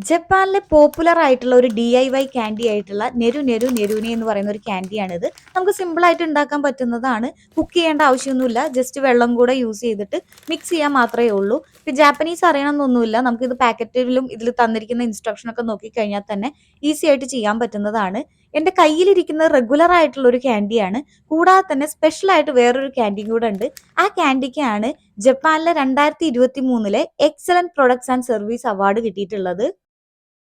ജപ്പാനിലെ പോപ്പുലർ ആയിട്ടുള്ള ഒരു DIY ക്യാൻഡി ആയിട്ടുള്ള നെരു നെരു നെരൂനെ എന്ന് പറയുന്ന ഒരു ക്യാൻഡിയാണിത്. നമുക്ക് സിമ്പിൾ ആയിട്ട് ഉണ്ടാക്കാൻ പറ്റുന്നതാണ്. കുക്ക് ചെയ്യേണ്ട ആവശ്യമൊന്നുമില്ല. ജസ്റ്റ് വെള്ളം കൂടെ യൂസ് ചെയ്തിട്ട് മിക്സ് ചെയ്യാൻ മാത്രമേ ഉള്ളൂ. ഇപ്പൊ ജാപ്പനീസ് അറിയണമെന്നൊന്നുമില്ല. നമുക്കിത് പാക്കറ്റിലും ഇതിൽ തന്നിരിക്കുന്ന ഇൻസ്ട്രക്ഷൻ ഒക്കെ നോക്കിക്കഴിഞ്ഞാൽ തന്നെ ഈസി ആയിട്ട് ചെയ്യാൻ പറ്റുന്നതാണ്. എന്റെ കയ്യിലിരിക്കുന്നത് റെഗുലർ ആയിട്ടുള്ള ഒരു ക്യാൻഡിയാണ്. കൂടാതെ തന്നെ സ്പെഷ്യൽ ആയിട്ട് വേറൊരു ക്യാൻഡിയും കൂടെ ഉണ്ട്. ആ ക്യാൻഡിക്കാണ് ജപ്പാനിലെ 2023 excellent products and service award കിട്ടിയിട്ടുള്ളത്.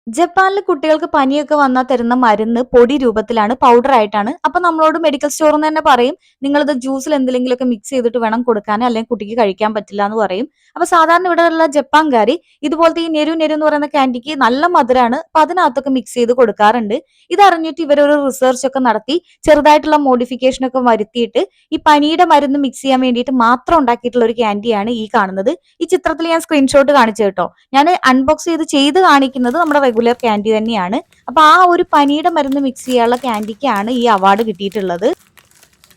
ജപ്പാനിലെ കുട്ടികൾക്ക് പനിയൊക്കെ വന്നാൽ തരുന്ന മരുന്ന് പൊടി രൂപത്തിലാണ്, പൗഡർ ആയിട്ടാണ്. അപ്പൊ നമ്മളോട് മെഡിക്കൽ സ്റ്റോറിൽ നിന്ന് തന്നെ പറയും, നിങ്ങളിത് ജ്യൂസിൽ എന്തെങ്കിലുമൊക്കെ മിക്സ് ചെയ്തിട്ട് വേണം കൊടുക്കാൻ, അല്ലെങ്കിൽ കുട്ടിക്ക് കഴിക്കാൻ പറ്റില്ല എന്ന് പറയും. അപ്പൊ സാധാരണ ഇവിടെയുള്ള ജപ്പാൻകാര് ഇതുപോലത്തെ ഈ നെരു നെരു എന്ന് പറയുന്ന ക്യാൻഡിക്ക് നല്ല മധുരമാണ്, അപ്പൊ അതിനകത്തൊക്കെ മിക്സ് ചെയ്ത് കൊടുക്കാറുണ്ട്. ഇതറിഞ്ഞിട്ട് ഇവരൊരു റിസർച്ച് ഒക്കെ നടത്തി ചെറുതായിട്ടുള്ള മോഡിഫിക്കേഷൻ ഒക്കെ വരുത്തിയിട്ട് ഈ പനിയുടെ മരുന്ന് മിക്സ് ചെയ്യാൻ വേണ്ടിയിട്ട് മാത്രം ഉണ്ടാക്കിയിട്ടുള്ള ഒരു ക്യാൻഡിയാണ് ഈ കാണുന്നത്. ഈ ചിത്രത്തിൽ ഞാൻ സ്ക്രീൻഷോട്ട് കാണിച്ചു കേട്ടോ. ഞാൻ അൺബോക്സ് ചെയ്ത് കാണിക്കുന്നത് നമ്മുടെ റെഗുലർ ക്യാൻഡി തന്നെയാണ്. അപ്പൊ ആ ഒരു പനിയുടെ മരുന്ന് മിക്സ് ചെയ്യാനുള്ള ക്യാൻഡിക്കാണ് ഈ അവാർഡ് കിട്ടിയിട്ടുള്ളത്.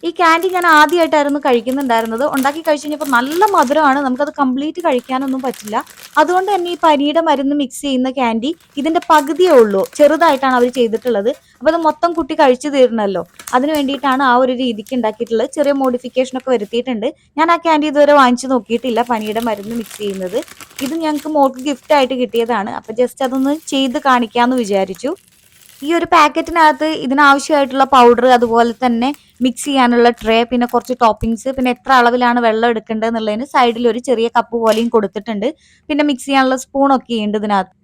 ഈ ക്യാൻഡി ഞാൻ ആദ്യമായിട്ടായിരുന്നു കഴിക്കുന്നുണ്ടായിരുന്നത്. ഉണ്ടാക്കി കഴിച്ചു കഴിഞ്ഞപ്പോൾ നല്ല മധുരമാണ്, നമുക്കത് കംപ്ലീറ്റ് കഴിക്കാനൊന്നും പറ്റില്ല. അതുകൊണ്ട് തന്നെ ഈ പനിയുടെ മരുന്ന് മിക്സ് ചെയ്യുന്ന ക്യാൻഡി ഇതിന്റെ പകുതിയേ ഉള്ളൂ, ചെറുതായിട്ടാണ് അവർ ചെയ്തിട്ടുള്ളത്. അപ്പൊ അത് മൊത്തം കുട്ടി കഴിച്ചു തീരണല്ലോ, അതിന് വേണ്ടിയിട്ടാണ് ആ ഒരു രീതിക്ക് ഉണ്ടാക്കിയിട്ടുള്ളത്. ചെറിയ മോഡിഫിക്കേഷൻ ഒക്കെ വരുത്തിയിട്ടുണ്ട്. ഞാൻ ആ ക്യാൻഡി ഇതുവരെ വാങ്ങിച്ചു നോക്കിയിട്ടില്ല, പനിയുടെ മരുന്ന് മിക്സ് ചെയ്യുന്നത്. ഇത് ഞങ്ങൾക്ക് മോൾക്ക് ഗിഫ്റ്റ് ആയിട്ട് കിട്ടിയതാണ്. അപ്പൊ ജസ്റ്റ് അതൊന്ന് ചെയ്ത് കാണിക്കാന്ന് വിചാരിച്ചു. ഈ ഒരു പാക്കറ്റിനകത്ത് ഇതിനാവശ്യമായിട്ടുള്ള പൗഡർ, അതുപോലെ തന്നെ മിക്സ് ചെയ്യാനുള്ള ട്രേ, പിന്നെ കുറച്ച് ടോപ്പിംഗ്സ്, പിന്നെ എത്ര അളവിലാണ് വെള്ളം എടുക്കേണ്ടത് എന്നുള്ളതിന് സൈഡിൽ ഒരു ചെറിയ കപ്പ് പോലെയും കൊടുത്തിട്ടുണ്ട്. പിന്നെ മിക്സ് ചെയ്യാനുള്ള സ്പൂണൊക്കെ ഉണ്ട് ഇതിനകത്ത്.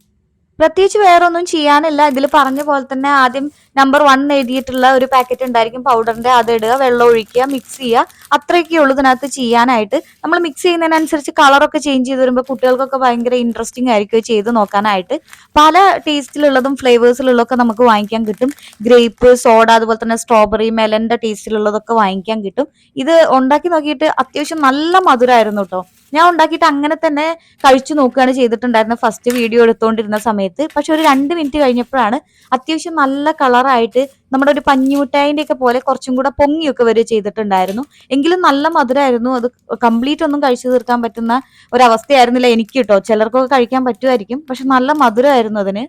പ്രത്യേകിച്ച് വേറൊന്നും ചെയ്യാനില്ല. ഇതിൽ പറഞ്ഞ പോലെ തന്നെ ആദ്യം നമ്പർ 1 എഴുതിയിട്ടുള്ള ഒരു പാക്കറ്റ് ഉണ്ടായിരിക്കും പൗഡറിന്റെ, അത് ഇടുക, വെള്ളം ഒഴിക്കുക, മിക്സ് ചെയ്യുക. അത്രയൊക്കെ ഉള്ളൂ ഇതിനകത്ത് ചെയ്യാനായിട്ട്. നമ്മൾ മിക്സ് ചെയ്യുന്നതിനനുസരിച്ച് കളറൊക്കെ ചേഞ്ച് ചെയ്ത് വരുമ്പോൾ കുട്ടികൾക്കൊക്കെ ഭയങ്കര ഇൻട്രസ്റ്റിംഗ് ആയിരിക്കും ചെയ്ത് നോക്കാനായിട്ട്. പല ടേസ്റ്റിലുള്ളതും ഫ്ലേവേഴ്സിലുള്ളതൊക്കെ നമുക്ക് വാങ്ങിക്കാൻ കിട്ടും. ഗ്രേപ്പ്, സോഡ, അതുപോലെ തന്നെ സ്ട്രോബെറി, മെലന്റെ ടേസ്റ്റിലുള്ളതൊക്കെ വാങ്ങിക്കാൻ കിട്ടും. ഇത് ഉണ്ടാക്കി നോക്കിയിട്ട് അത്യാവശ്യം നല്ല മധുരമായിരുന്നു കേട്ടോ. ഞാൻ ഉണ്ടാക്കിയിട്ട് അങ്ങനെ തന്നെ കഴിച്ചു നോക്കുകയാണ് ചെയ്തിട്ടുണ്ടായിരുന്നത് ഫസ്റ്റ് വീഡിയോ എടുത്തുകൊണ്ടിരുന്ന സമയത്ത്. പക്ഷെ ഒരു 2 മിനിറ്റ് കഴിഞ്ഞപ്പോഴാണ് അത്യാവശ്യം നല്ല കളറായിട്ട് നമ്മുടെ ഒരു പഞ്ഞിമുട്ടായിന്റെ ഒക്കെ പോലെ കുറച്ചും കൂടെ പൊങ്ങിയൊക്കെ വരിക ചെയ്തിട്ടുണ്ടായിരുന്നു. എങ്കിലും നല്ല മധുരമായിരുന്നു. അത് കംപ്ലീറ്റ് ഒന്നും കഴിച്ചു തീർക്കാൻ പറ്റുന്ന ഒരവസ്ഥയായിരുന്നില്ല എനിക്ക് കേട്ടോ. ചിലർക്കൊക്കെ കഴിക്കാൻ പറ്റുമായിരിക്കും, പക്ഷെ നല്ല മധുരമായിരുന്നു അതിന്.